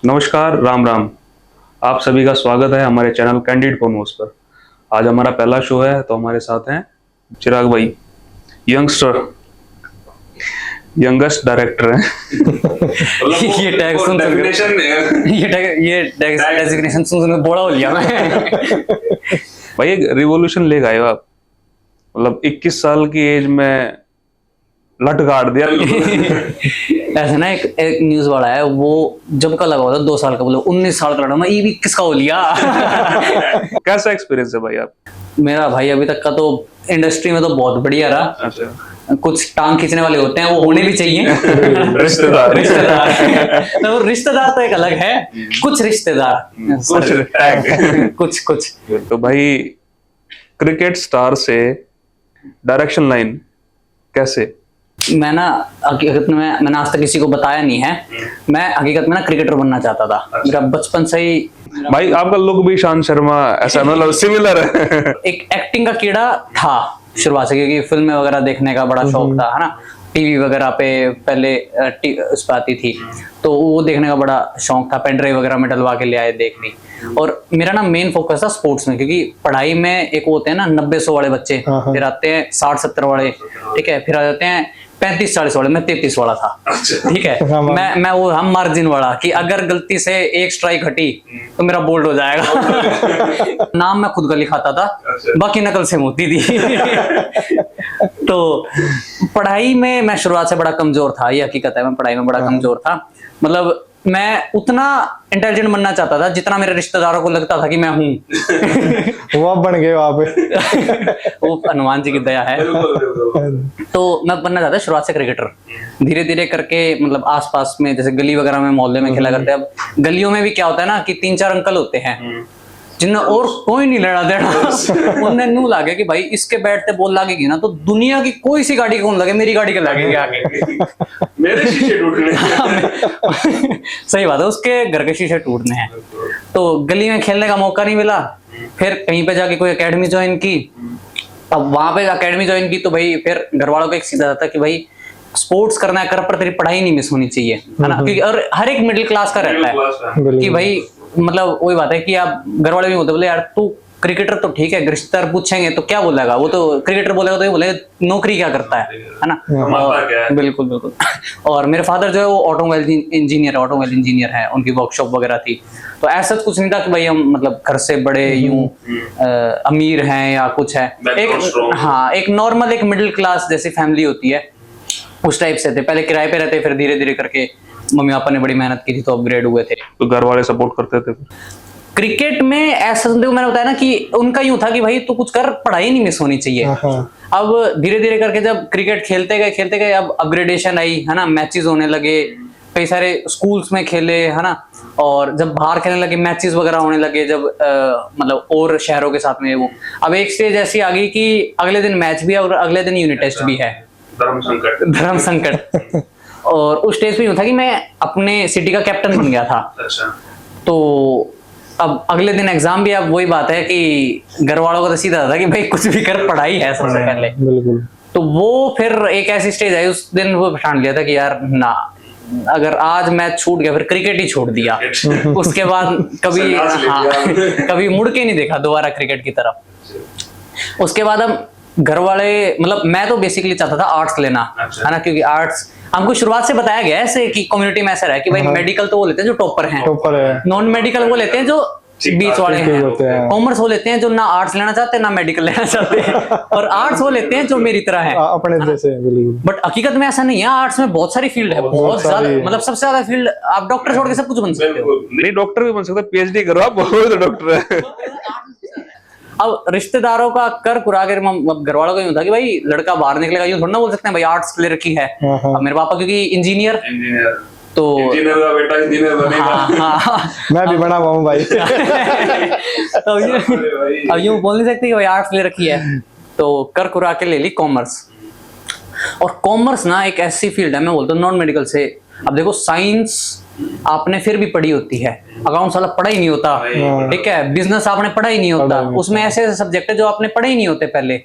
नमस्कार, राम राम। आप सभी का स्वागत है हमारे चैनल कैंडिड कॉमर्स पर। आज हमारा पहला शो है, तो हमारे साथ हैं चिराग भाई, यंगेस्ट डायरेक्टर हैं। ये टैग सुन ये टैग डेजिग्नेशन सुन बोड़ा हो लिया मैं। भाई एक रिवॉल्यूशन ले गए हो आप, मतलब 21 साल की एज में लट गाड़ दिया। ऐसा ना एक न्यूज वाला है, वो जब का लगा हुआ था 2 साल का, बोले 19 साल का लड़ा, मैं ये भी किसका हो लिया। कैसा एक्सपीरियंस है भाई आप? मेरा भाई अभी तक का तो इंडस्ट्री में तो बहुत बढ़िया रहा। अच्छा। कुछ टांग खींचने वाले होते हैं, वो होने भी चाहिए। रिश्तेदार तो रिश्तेदार तो एक अलग है, कुछ रिश्तेदार कुछ तो भाई क्रिकेट स्टार से डायरेक्शन लाइन कैसे? मैं ना हकीकत में मैंने आज तक किसी को बताया नहीं है, मैं हकीकत में ना क्रिकेटर बनना चाहता था। मेरा बचपन से ही भाई आपका लुक भी ईशांत शर्मा ऐसा मतलब सिमिलर है। एक एक्टिंग का कीड़ा था शुरुआत से, क्योंकि फिल्में वगैरह देखने का बड़ा शौक था, है ना। टीवी वगैरह पे पहले उस पर आती थी, तो वो देखने का बड़ा शौक था। पेन ड्राइव वगैरह में डलवा के ले आए, देख ली। और मेरा ना मेन फोकस था स्पोर्ट्स में, क्योंकि पढ़ाई में एक होते हैं ना 90-100 वाले बच्चे, फिर आते हैं 60-70 वाले, ठीक है, फिर आ जाते हैं 35-40 वाले। मैं 33 वाला था, ठीक है। मैं वो हम मार्जिन वाला, कि अगर गलती से एक स्ट्राइक हटी तो मेरा बोल्ड हो जाएगा। नाम मैं खुद का लिखाता था, बाकी नकल से होती थी। तो पढ़ाई में मैं शुरुआत से बड़ा कमजोर था, ये हकीकत है। मैं पढ़ाई में बड़ा कमजोर था, मतलब मैं उतना इंटेलिजेंट बनना चाहता था जितना मेरे रिश्तेदारों को लगता था कि मैं हूँ। वो बन गए वहां पे। वो हनुमान जी की दया है। तो मैं बनना चाहता शुरुआत से क्रिकेटर, धीरे धीरे करके, मतलब आसपास में जैसे गली वगैरह में, मोहल्ले में खेला करते हैं। अब गलियों में भी क्या होता है ना, कि 3-4 अंकल होते हैं जिन्हें और कोई नहीं लेना देना। उन्हें नू लगे कि भाई इसके बैट पे बॉल लगेगी ना तो दुनिया की कोई सी गाड़ी कौन लगे, मेरी गाड़ी के लगेंगे आगे। मेरे शीशे टूटने। सही बात है, उसके घर के शीशे टूटने हैं। तो गली में खेलने का मौका नहीं मिला, फिर कहीं पे जाके कोई एकेडमी ज्वाइन की। अब वहां पे एकेडमी ज्वाइन की तो भाई फिर घर वालों को एक सीधा था कि भाई स्पोर्ट्स करना है कर, पर तेरी पढ़ाई नहीं मिस होनी चाहिए, है ना। क्योंकि और हर एक मिडिल क्लास का रहता है कि भाई, मतलब वही बात है कि आप घर वाले भी बोलते, बोले यार तू क्रिकेटर तो ठीक है, रिश्तेदार पूछेंगे तो क्या बोलेगा, वो तो क्रिकेटर बोलेगा तो ये बोलेगा नौकरी क्या करता है ना। बिल्कुल बिल्कुल। और मेरे फादर जो है वो ऑटोमोबाइल इंजीनियर है, उनकी वर्कशॉप वगैरह थी। तो ऐसा कुछ नहीं था कि भाई हम मतलब घर से बड़े यूं अमीर हैं या कुछ है। एक नॉर्मल एक मिडिल क्लास जैसी फैमिली होती है, उस टाइप से थे। पहले किराए पे रहते, फिर धीरे धीरे करके मम्मी पापा ने बड़ी मेहनत की थी तो अपग्रेड हुए थे। तो घर वाले सपोर्ट करते थे? क्रिकेट में ऐसा मैंने बताया ना कि उनका यूं था कि भाई तू कुछ कर, पढ़ाई नहीं मिस होनी चाहिए। अब धीरे धीरे करके जब क्रिकेट खेलते गए, अब अपग्रेडेशन आई, है ना, मैचेस होने लगे, कई सारे स्कूल्स में खेले, है ना। और जब बाहर खेलने लगे, मैचेस वगैरह होने लगे, जब मतलब और शहरों के साथ में वो, अब एक स्टेज ऐसी आ गई कि अगले दिन मैच भी है और अगले दिन यूनिट टेस्ट भी है। धर्म संकट। और उस स्टेज पे यूं था कि मैं अपने सिटी का कैप्टन बन गया था। तो अब अगले दिन एग्जाम भी, अब वही बात है कि घर वालों को तो सीधा था कि भाई कुछ भी कर, पढ़ाई है सबसे पहले। बिल्कुल। तो वो फिर एक ऐसी स्टेज आई, उस दिन वो ठान लिया था कि यार ना, अगर आज मैच छूट गया फिर क्रिकेट ही छोड़ दिया। उसके बाद कभी कभी मुड़ के नहीं देखा दोबारा क्रिकेट की तरफ। उसके बाद अब घर वाले, मतलब मैं तो बेसिकली चाहता था आर्ट्स लेना, है ना, क्योंकि आर्ट्स हमको शुरुआत से बताया गया ऐसे कि कम्युनिटी में ऐसा है कि भाई मेडिकल तो वो लेते हैं जो टॉपर हैं, नॉन मेडिकल वो लेते हैं जो बीच वाले हैं, कॉमर्स वो लेते हैं जो ना आर्ट्स लेना चाहते ना मेडिकल लेना चाहते हैं, और आर्ट्स वो लेते हैं जो मेरी तरह है अपने जैसे। बट हकीकत में ऐसा नहीं है, आर्ट्स में बहुत सारी फील्ड है, बहुत ज्यादा, मतलब सबसे ज्यादा फील्ड। आप डॉक्टर छोड़ के सब कुछ बन सकते हो। नहीं, डॉक्टर भी बन सकते, पीएचडी करो आप, बहुत डॉक्टर है। अब रिश्तेदारों का कर कुरा के घर वालों का यूं था कि भाई लड़का बाहर निकलेगा, यूं थोड़ा ना बोल सकते हैं भाई आर्ट्स ले रखी है। अब मेरे पापा क्योंकि इंजीनियर, तो इंजीनियर का बेटा इंजीनियर बनेगा। मैं भी बना हुआ हूं भाई। तो अब यूं बोल नहीं सकते कि भाई आर्ट्स ले रखी है, तो कर कुरा के ले ली कॉमर्स। और कॉमर्स ना एक ऐसी फील्ड है, मैं बोलता हूँ नॉन मेडिकल से। अब देखो साइंस आपने फिर भी पढ़ी होती है, अकाउंट्स वाला पढ़ा ही नहीं होता, ठीक है, बिजनेस आपने पढ़ा ही नहीं होता, उसमें ऐसे ऐसे सब्जेक्ट है जो आपने पढ़े ही नहीं होते पहले।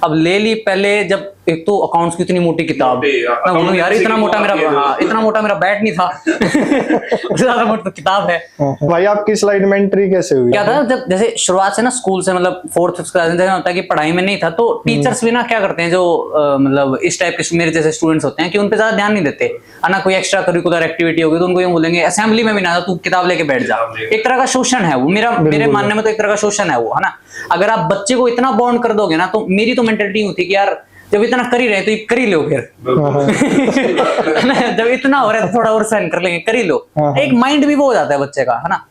अब ले ली पहले, जब एक तो अकाउंट्स की इतनी मोटी किताब, मैं बोलूं यार इतना मोटा मेरा, हाँ इतना मोटा मेरा बैट नहीं था उससे ज्यादा मोटी तो किताब है। भाई आपकी स्लाइड में एंट्री कैसे हुई? क्या था, जब जैसे शुरुआत से ना स्कूल से मतलब 4th 5th क्लास में होता है कि पढ़ाई में नहीं था, तो टीचर्स भी ना क्या करते हैं जो मतलब इस टाइप के मेरे जैसे स्टूडेंट्स होते हैं कि उन पे ज्यादा ध्यान नहीं देते है ना। कोई एक्स्ट्रा करिकुलर एक्टिविटी होगी तो उनको यूं बोलेंगे असेंबली में भी ना तू किताब लेके बैठ जा। एक तरह का शोषण है वो, मेरे मानने में तो एक तरह का शोषण है वो, है ना। अगर आप बच्चे को इतना बॉन्ड कर दोगे ना, तो मेरी तो मेंटेलिटी होती कि यार जब इतना कर ही रहे तो ये कर ही लो फिर जब इतना हो रहा है तो थोड़ा और सहन कर लेंगे, कर ही लो। एक माइंड भी वो हो जाता है बच्चे का, है ना।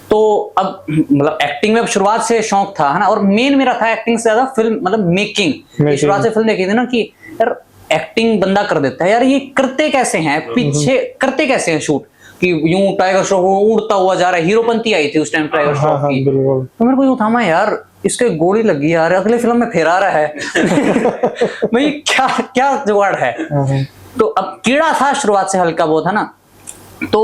तो अब मतलब एक्टिंग में शुरुआत से शौक था, है ना, और मेन मेरा था एक्टिंग से ज्यादा फिल्म मतलब मेकिंग। शुरुआत से फिल्म देखी थी ना कि यार एक्टिंग बंदा कर देता है यार, ये करते कैसे हैं, पीछे करते कैसे हैं शूट, कि यूं टाइगर श्रॉफ उड़ता हुआ जा रहा है। हीरोपंती आई थी उस टाइम टाइगर श्रॉफ की, तो मेरे को यूं था यार इसके गोली लगी यार, अगले फिल्म में फिर आ रहा है भाई क्या क्या जुगाड़ है। तो अब कीड़ा था शुरुआत से हल्का बहुत, है ना। तो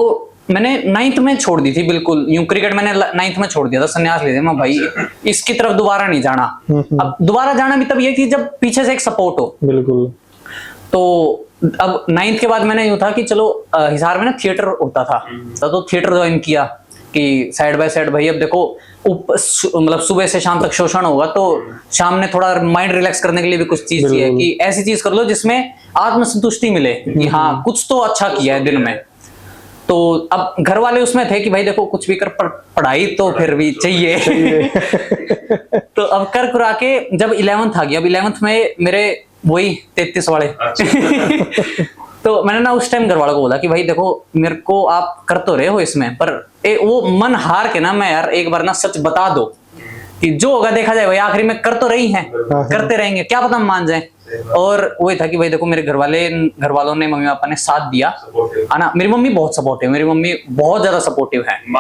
मैंने 9th में छोड़ दी थी बिल्कुल, यूं क्रिकेट मैंने 9th में छोड़ दिया था, संन्यास ले दिया मैं भाई इसकी तरफ दोबारा नहीं जाना। अब दोबारा जाना भी तब ये कि जब पीछे से एक सपोर्ट हो। बिल्कुल। तो अब 9th के बाद मैंने यूं था कि चलो हिसार में ना थिएटर होता था, तो थिएटर ज्वाइन किया कि साइड बाय साइड भाई अब देखो मतलब सुबह से शाम तक शोषण होगा, तो शाम में थोड़ा माइंड रिलैक्स करने के लिए भी कुछ चीज चाहिए कि ऐसी चीज कर लो जिसमें आत्मसंतुष्टि मिले कि हाँ कुछ तो अच्छा किया है दिन में। तो अब घर वाले उसमें थे कि भाई देखो कुछ भी कर पढ़ाई तो फिर भी चाहिए तो अब कर कुरा के जब 11th आ गया, अब 11th में मेरे वही 33 वाले तो मैंने ना उस टाइम घर वालों को बोला कि भाई देखो मेरे को आप कर तो रहे हो इसमें, पर वो मन हार के ना मैं यार एक बार ना सच बता दो कि जो होगा देखा जाए भाई, आखिरी में कर तो रही हैं, करते रहेंगे, क्या पता हम मान जाए। और वही था कि भाई देखो मेरे घर वालों ने, मम्मी पापा ने साथ दिया, है ना। मेरी मम्मी बहुत सपोर्टिव, मेरी मम्मी बहुत ज्यादा सपोर्टिव है ना।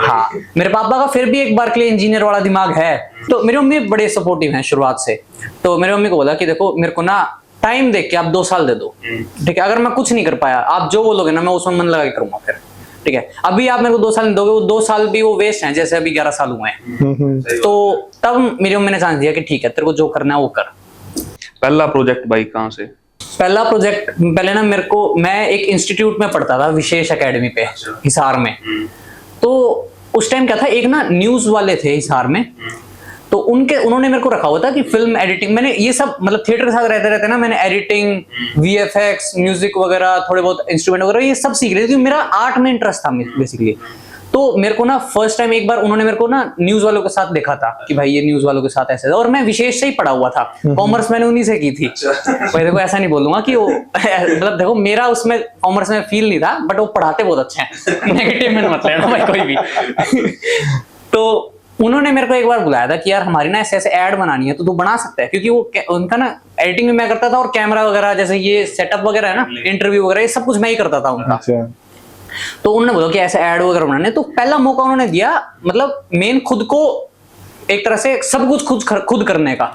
हाँ मेरे पापा का फिर भी एक बार के लिए इंजीनियर वाला दिमाग है, तो मेरी मम्मी बड़े सपोर्टिव हैं शुरुआत से। तो मेरी मम्मी को बोला कि देखो मेरे को ना टाइम देख के आप 2 साल दे दो, ठीक है। अगर मैं कुछ नहीं कर पाया आप जो बोलोगे ना मैं उसमें मन लगा के करूंगा फिर, ठीक है। अभी आप मेरे को 2 साल नहीं दोगे, वो 2 साल भी वो वेस्ट हैं, जैसे अभी 11 साल हुए हैं। तो तब मेरी मम्मी ने चांस दिया कि ठीक है तेरे को जो करना है वो कर। पहला प्रोजेक्ट भाई कहाँ से? पहला प्रोजेक्ट पहले ना मेरे को, मैं एक इंस्टीट्यूट में पढ़ता था विशेष एकेडमी पे हिसार में। तो उस टाइम क्या था, एक ना न्यूज वाले थे हिसार में, तो उन्होंने मेरे को रखा हुआ था कि फिल्म एडिटिंग, मैंने ये सब मतलब थिएटर के साथ रहते रहते ना मैंने एडिटिंग, वीएफएक्स, म्यूजिक वगैरह, थोड़े बहुत इंस्ट्रूमेंट वगैरह ये सब सीख रहे थे क्योंकि मेरा आर्ट में इंटरेस्ट था बेसिकली। तो मेरे को ना फर्स्ट टाइम एक बार उन्होंने मेरे को ना न्यूज वालों के साथ देखा था कि भाई ये न्यूज वालों के साथ ऐसे, और मैं विशेष से ही पढ़ा हुआ था, कॉमर्स मैंने उन्हीं से की थी। भाई देखो ऐसा नहीं बोलूंगा कि वो मतलब देखो मेरा उसमें कॉमर्स में फील नहीं था, बट वो पढ़ाते बहुत अच्छे हैं, नेगेटिव में मत लेना भाई कोई भी तो उन्होंने मेरे को एक बार बुलाया था कि यार हमारी ना ऐसे ऐसे ऐड बनानी है तो तू बना सकता है, क्योंकि वो उनका ना एडिटिंग में मैं करता था और कैमरा वगैरह जैसे ये सेटअप वगैरह है ना, इंटरव्यू वगैरह ये सब कुछ मैं ही करता था उनका। तो उन्होंने बोला कि ऐसे ऐड वगैरह बनाने, तो पहला मौका उन्होंने दिया मतलब मेन खुद को एक तरह से सब कुछ खुद करने का,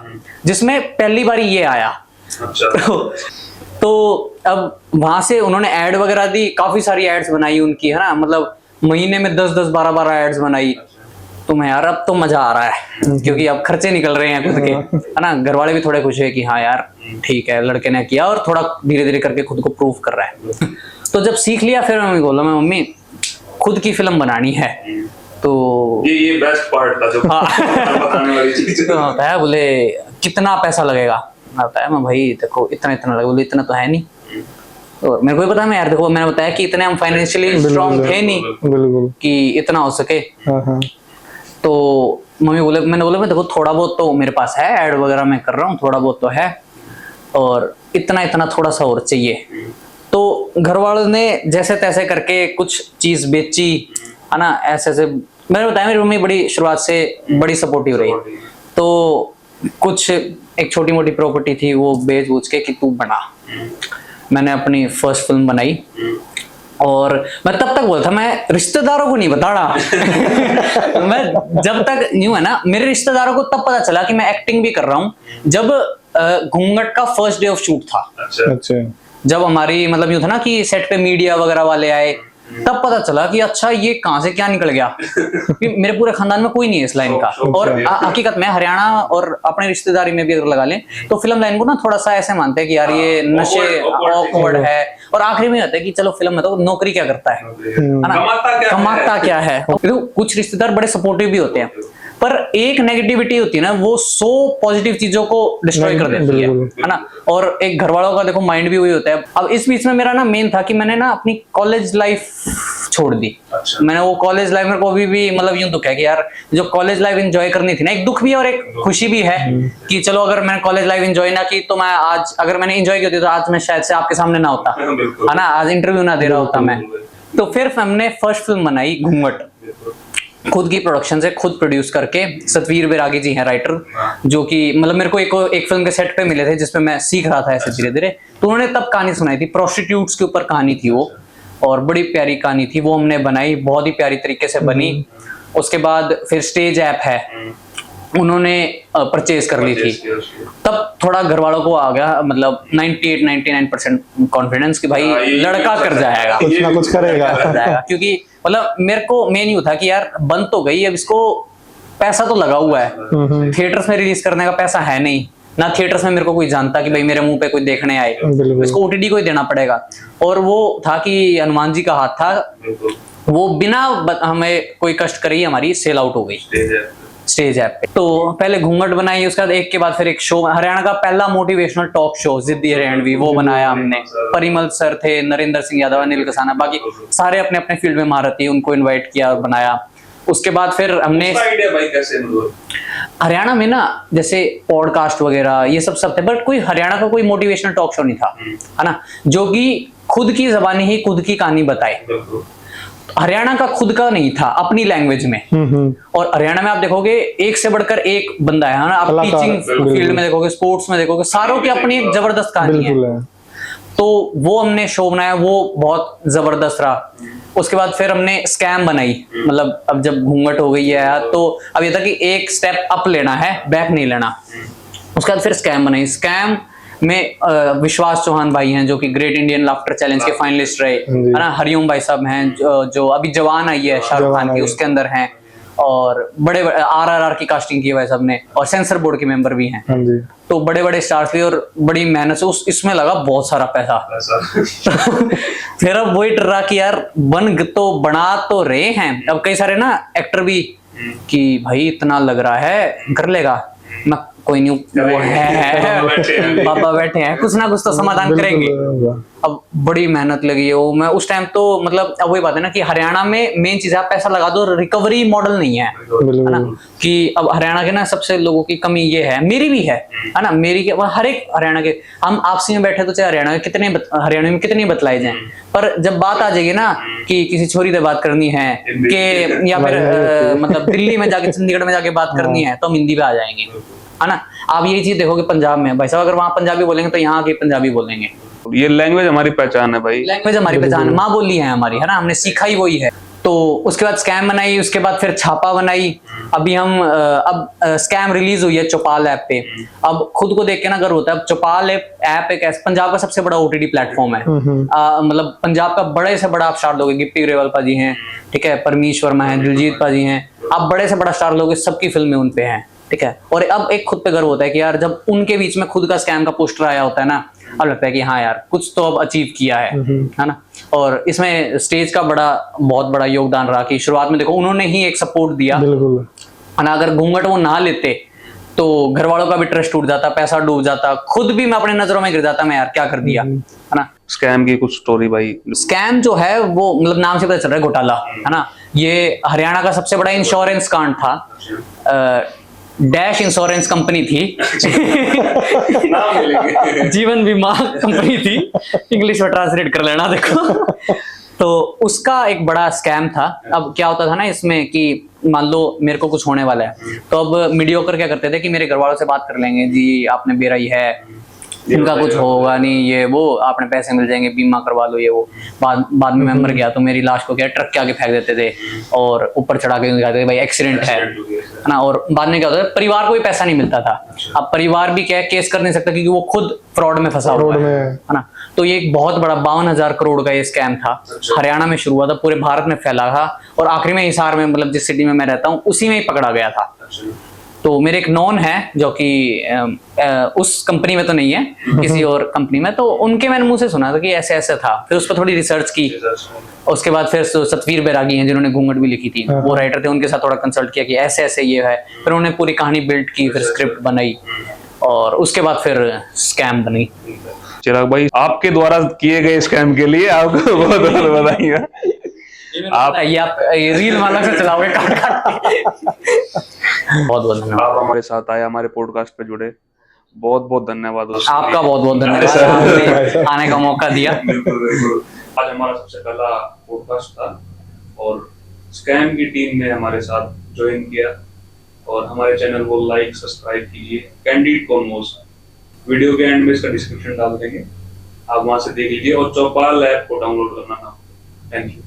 जिसमें पहली बार ये आया। तो अब वहां से उन्होंने ऐड वगैरह दी, काफी सारी एड्स बनाई उनकी, है ना, मतलब महीने में 10-10 12-12 एड्स बनाई। तो मैं यार अब तो मजा आ रहा है क्योंकि अब खर्चे निकल रहे हैं खुद के, है ना। घर वाले भी थोड़े खुश है कि हाँ यार ठीक है लड़के ने किया और थोड़ा धीरे धीरे करके खुद को प्रूव कर रहा है। तो जब सीख लिया फिर मम्मी बोला, मैं मम्मी खुद की फिल्म बनानी है। तो ये बेस्ट पार्ट था जो बताने वाली चीज होता है, बोले कितना पैसा लगेगा, होता है मैं भाई देखो इतना लगेगा, बोले इतना तो है नहीं। तो मेरे को भी पता है, मैं यार देखो मैंने बताया कि इतने हम फाइनेंशियली स्ट्रांग थे नहीं कि इतना हो सके। तो मम्मी बोले, मैंने बोला मैं देखो थोड़ा बहुत तो मेरे पास है, ऐड वगैरह मैं कर रहा हूँ, थोड़ा बहुत तो है, और इतना थोड़ा सा और चाहिए। तो घर वालों ने जैसे तैसे करके कुछ चीज बेची, है ना, ऐसे मैंने बताया मेरी मम्मी बड़ी शुरुआत से बड़ी सपोर्टिव रही। तो कुछ एक छोटी मोटी प्रॉपर्टी थी वो बेच बूझ के कि तू बना। मैंने अपनी फर्स्ट फिल्म बनाई और मैं तब तक बोलता मैं रिश्तेदारों को नहीं बता रहा मैं जब तक न्यू है ना, मेरे रिश्तेदारों को तब पता चला कि मैं एक्टिंग भी कर रहा हूँ जब घूंघट का फर्स्ट डे ऑफ शूट था। अच्छा। जब हमारी मतलब यूं था ना कि सेट पे मीडिया वगैरह वाले आए, तब पता चला कि अच्छा ये कहाँ से क्या निकल गया कि मेरे पूरे खानदान में कोई नहीं है इस लाइन का। और हकीकत में हरियाणा और अपने रिश्तेदारी में भी अगर लगा लें तो फिल्म लाइन को ना थोड़ा सा ऐसे मानते हैं कि यार ये नशे ऑकवर्ड है, और आखिरी में होता है कि चलो फिल्म में तो नौकरी क्या करता है ना, कमाता क्या है। तो कुछ रिश्तेदार बड़े सपोर्टिव भी होते हैं, पर एक नेगेटिविटी होती है ना, वो 100 पॉजिटिव चीजों को डिस्ट्रॉय कर देती है ना। और एक घर वालों का देखो माइंड भी वही होता है। अब इस बीच में मेरा ना मेन था कि मैंने ना अपनी कॉलेज लाइफ छोड़ दी। मैंने वो कॉलेज लाइफ में को भी मतलब यूं दुख है कि यार जो कॉलेज लाइफ एंजॉय करनी थी ना, एक दुख भी और एक खुशी भी है कि चलो अगर मैंने कॉलेज लाइफ एंजॉय ना की तो मैं आज, अगर मैंने एंजॉय की होती तो आज मैं शायद से आपके सामने ना होता है ना, आज इंटरव्यू ना दे रहा होता मैं। तो फिर हमने फर्स्ट फिल्म बनाई घूंघट, खुद की प्रोडक्शन से खुद प्रोड्यूस करके। सतवीर बैरागी जी हैं राइटर, जो कि मतलब मेरे को एक फिल्म के सेट पे मिले थे जिसमें मैं सीख रहा था ऐसे धीरे धीरे। तो उन्होंने तब कहानी सुनाई थी, प्रोस्टिट्यूट्स के ऊपर कहानी थी वो, और बड़ी प्यारी कहानी थी वो, हमने बनाई, बहुत ही प्यारी तरीके से बनी। उसके बाद फिर स्टेज ऐप है उन्होंने परचेज कर ली थी। तब थोड़ा घर वालों को आ गया मतलब 98-99% कॉन्फिडेंस कि भाई लड़का कर जाएगा, कुछ ना कुछ करेगा क्योंकि मतलब मेरे को मेन यूं था कि यार बंद तो गई, अब इसको पैसा तो लगा हुआ है, थिएटर्स में रिलीज करने का पैसा है नहीं ना, थिएटर्स में मेरे को कोई जानता कि भाई मेरे मुंह पे कोई देखने आए, इसको ओटीटी को ही देना पड़ेगा। और वो था कि हनुमान जी का हाथ था, वो बिना हमें कोई कष्ट करे ही हमारी सेल आउट हो गई स्टेज ऐप पे। तो पहले घूंघट बनाई, उसके बाद एक के बाद फिर एक शो, हरियाणा का पहला मोटिवेशनल टॉक शो जिद्दी हरियाणवी, वो बनाया हमने। परिमल सर थे, नरेंद्र सिंह यादव, अनिल कसाना, बाकी सारे अपने अपने फील्ड में महारथी, उनको इनवाइट किया और बनाया। उसके बाद फिर हमने हरियाणा में ना जैसे पॉडकास्ट वगैरह ये सब थे, बट कोई हरियाणा का कोई मोटिवेशनल टॉक शो नहीं था, है ना, जो कि खुद की जबानी ही खुद की कहानी बताए। हरियाणा का खुद का नहीं था अपनी लैंग्वेज में। और हरियाणा में आप देखोगे एक से बढ़कर एक बंदा है ना, आप टीचिंग फील्ड में देखोगे, स्पोर्ट्स में देखोगे, सारों की अपनी एक जबरदस्त कहानी है। तो वो हमने शो बनाया, वो बहुत जबरदस्त रहा। उसके बाद फिर हमने स्कैम बनाई, मतलब अब जब घूंघट हो गई है तो अब ये था कि एक स्टेप अप लेना है, बैक नहीं लेना। उसके बाद फिर स्कैम बनाई। स्कैम में विश्वास चौहान भाई हैं जो कि ग्रेट इंडियन लाफ्टर चैलेंज के फाइनलिस्ट रहे, है ना, हरिओम भाई साहब हैं जो अभी जवान आई है शाहरुख खान की, उसके अंदर हैं, और बड़े RRR की कास्टिंग की भाई साहब ने, और सेंसर बोर्ड के मेंबर भी हैं। तो बड़े बड़े स्टार्स भी, और बड़ी मेहनत से इसमें लगा बहुत सारा पैसा। फिर अब वही डर रहा कि यार तो बना तो रहे हैं, अब कई सारे ना एक्टर भी कि भाई इतना लग रहा है कर लेगा, मैं कोई नहीं, वो है बाबा बैठे हैं, कुछ ना कुछ तो समाधान करेंगे। अब बड़ी मेहनत लगी है वो, मैं उस टाइम तो मतलब अब वही बात है ना कि हरियाणा में मेन चीज है आप पैसा लगा दो, रिकवरी मॉडल नहीं है ना, कि अब हरियाणा के ना सबसे लोगों की कमी ये है, मेरी भी है ना, मेरी के हर एक हरियाणा के, हम आपसी में बैठे तो चाहे हरियाणा में कितने बतलाए जाएं, पर जब बात आ जाएगी ना कि किसी छोरी से बात करनी है कि या फिर मतलब दिल्ली में जाके चंडीगढ़ में जाके बात करनी है तो हम हिंदी पे आ जाएंगे, है ना। आप यही चीज देखोगे पंजाब में, भाई साहब अगर वहां पंजाबी बोलेंगे तो यहाँ के पंजाबी बोलेंगे। ये लैंग्वेज हमारी पहचान है भाई, लैंग्वेज हमारी पहचान, माँ बोली है हमारी, है ना, हमने सीखा ही वही है। तो उसके बाद स्कैम बनाई, उसके बाद फिर छापा बनाई। अभी हम अब स्कैम रिलीज हुई है चौपाल ऐप पे। अब खुद को देख के ना गर्व होता है, अब चौपाल ऐप एक पंजाब का सबसे बड़ा OTT प्लेटफॉर्म है। मतलब पंजाब का बड़े से बड़ा आप स्टार लोगे, गिप्पी ग्रेवाल पाजी हैं, ठीक है, परमीश वर्मा है, दिलजीत पाजी हैं, आप बड़े से बड़ा स्टार लोगे, सबकी फिल्में उन पे हैं, ठीक है। और अब एक खुद पे गर्व होता है कि यार जब उनके बीच में खुद का स्कैम का पोस्टर आया होता है ना, अब लगता है कि हाँ यार कुछ तो अब अचीव किया है ना। और इसमें स्टेज का बहुत बड़ा योगदान रहा कि शुरुआत में देखो उन्होंने ही एक सपोर्ट दिया, अगर घूंघट वो ना लेते तो घर वालों का भी ट्रस्ट टूट जाता, पैसा डूब जाता, खुद भी मैं अपने नजरों में गिर जाता, मैं यार क्या कर दिया, है ना। स्कैम की कुछ स्टोरी भाई। स्कैम जो है वो मतलब नाम से पता चल रहा है घोटाला, है ना। ये हरियाणा का सबसे बड़ा इंश्योरेंस कांड था। डैश इंश्योरेंस कंपनी थी जीवन बीमा कंपनी थी, इंग्लिश में ट्रांसलेट कर लेना देखो। तो उसका एक बड़ा स्कैम था। अब क्या होता था ना इसमें कि मान लो मेरे को कुछ होने वाला है, तो अब मीडियोकर क्या करते थे कि मेरे घर वालों से बात कर लेंगे, जी आपने बेराई है, इनका कुछ होगा नहीं, ये वो आपने पैसे मिल जाएंगे, बीमा करवा लो, ये वो। बाद में मैं मर गया तो मेरी लाश को क्या ट्रक के आगे फेंक देते थे और ऊपर चढ़ा के दिखाते थे भाई एक्सीडेंट है ना। और बाद में क्या होता है, परिवार को भी पैसा नहीं मिलता था। अब परिवार भी क्या केस कर नहीं सकता क्योंकि वो खुद फ्रॉड में फंसा हुआ है ना। तो ये एक बहुत बड़ा 52,000 करोड़ का ये स्कैम था। हरियाणा में शुरू हुआ था, पूरे भारत में फैला था और आखिरी में हिसार में, मतलब जिस सिटी में मैं रहता हूँ उसी में ही पकड़ा गया था। तो मेरे एक नॉन है जो कि उस कंपनी में तो नहीं है, किसी और कंपनी में, तो उनके मैंने मुंह से सुना था कि ऐसे ऐसे था। फिर उस पर थोड़ी रिसर्च की, उसके बाद फिर सतवीर बैरागी हैं जिन्होंने घूंघट भी लिखी थी, वो राइटर थे, उनके साथ थोड़ा कंसल्ट किया कि ऐसे ऐसे ये है। फिर उन्होंने पूरी कहानी बिल्ड की, फिर स्क्रिप्ट बनाई और उसके बाद फिर स्कैम बनी। चिराग भाई, आपके द्वारा किए गए स्कैम के लिए आपको बहुत बहुत बधाई। आप ये रील वाला से चलाओगे काट काट के। बहुत बहुत धन्यवाद। आप हमारे साथ आए, हमारे पॉडकास्ट पे जुड़े, बहुत बहुत धन्यवाद। आपका बहुत बहुत धन्यवाद, आपने आने का मौका दिया। आज हमारा सबसे पहला पॉडकास्ट था और स्कैम की टीम ने हमारे साथ ज्वाइन किया। और हमारे चैनल को लाइक सब्सक्राइब कीजिए, कैंडिड कॉन्वोस। वीडियो के एंड में इसका डिस्क्रिप्शन डाल देंगे, आप वहां से देख लीजिए और चौपाल ऐप को डाउनलोड करना ना। Thank you.